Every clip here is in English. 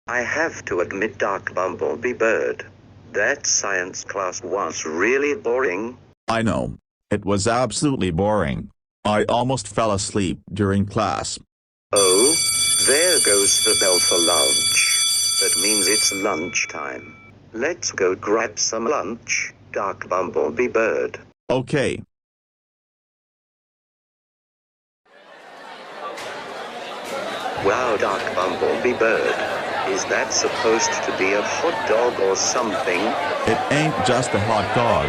I have to admit, Dark Bumblebee Bird, that science class was really boring. I know. It was absolutely boring. I almost fell asleep during class. Oh, there goes the bell for lunch. That means it's lunchtime. Let's go grab some lunch, Dark Bumblebee Bird. Okay. Wow, Dark Bumblebee Bird. Is that supposed to be a hot dog or something? It ain't just a hot dog.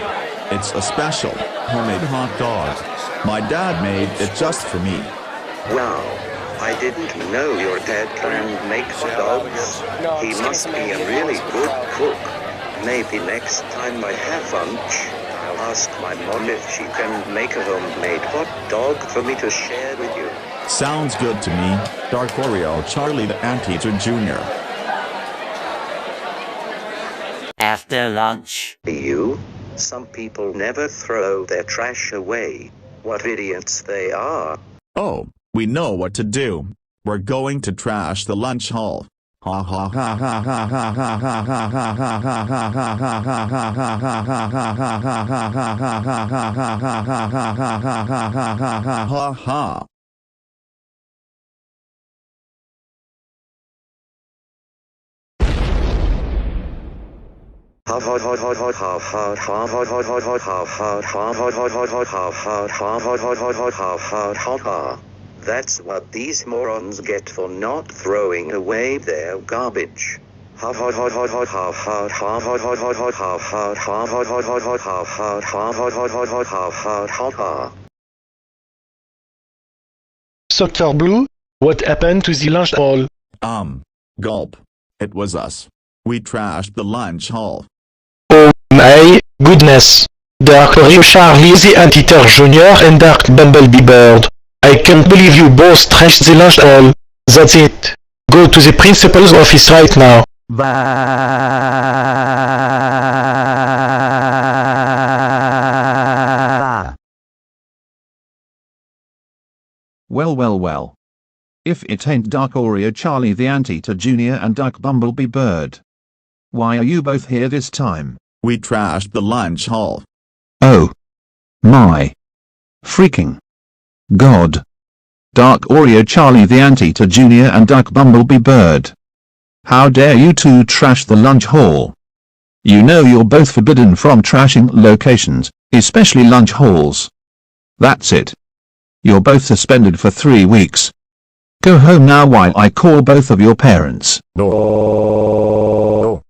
It's a special, homemade hot dog. My dad made it just for me. Wow. I didn't know your dad can make hot dogs. He must be a really good cook. Maybe next time I have lunch, I'll ask my mom if she can make a homemade hot dog for me to share with you. Sounds good to me, Dark Oreo Charlie the Anteater Jr. After lunch. You? Some people never throw their trash away. What idiots they are. Oh, we know what to do. We're going to trash the lunch hall. Ha ha ha ha ha ha ha ha ha ha ha ha ha ha. That's what these morons get for not throwing away their garbage. Dr. Blue, what happened to the lunch hall? Gulp. It was us. We trashed the lunch hall. Oh my goodness. Dark Oreo Charlie the Anteater Jr. and Dark Bumblebee Bird. I can't believe you both trashed the lunch hall. That's it. Go to the principal's office right now. Well. If it ain't Dark Oreo Charlie the Anteater Jr. and Dark Bumblebee Bird. Why are you both here this time? We trashed the lunch hall. Oh. My. Freaking. God. Dark Oreo Charlie the Anteater Jr. and Dark Bumblebee Bird. How dare you two trash the lunch hall? You know you're both forbidden from trashing locations, especially lunch halls. That's it. You're both suspended for 3 weeks. Go home now while I call both of your parents. No.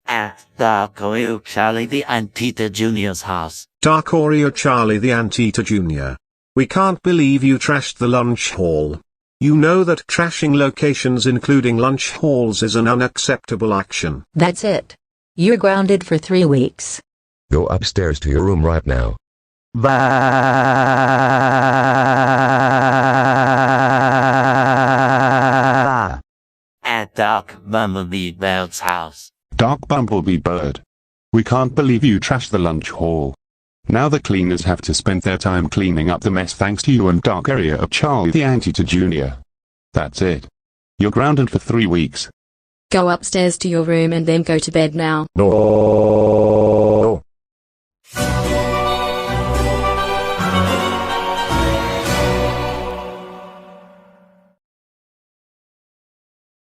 At Dark Oreo Charlie the Anteater Jr.'s house. Dark Oreo Charlie the Anteater Jr. We can't believe you trashed the lunch hall. You know that trashing locations including lunch halls is an unacceptable action. That's it. You're grounded for 3 weeks. Go upstairs to your room right now. At Dark Bumblebee Bird's house. Dark Bumblebee Bird. We can't believe you trashed the lunch hall. Now the cleaners have to spend their time cleaning up the mess thanks to you and Dark Oreo Charlie the Anteater Jr. That's it. You're grounded for 3 weeks. Go upstairs to your room and then go to bed now. No.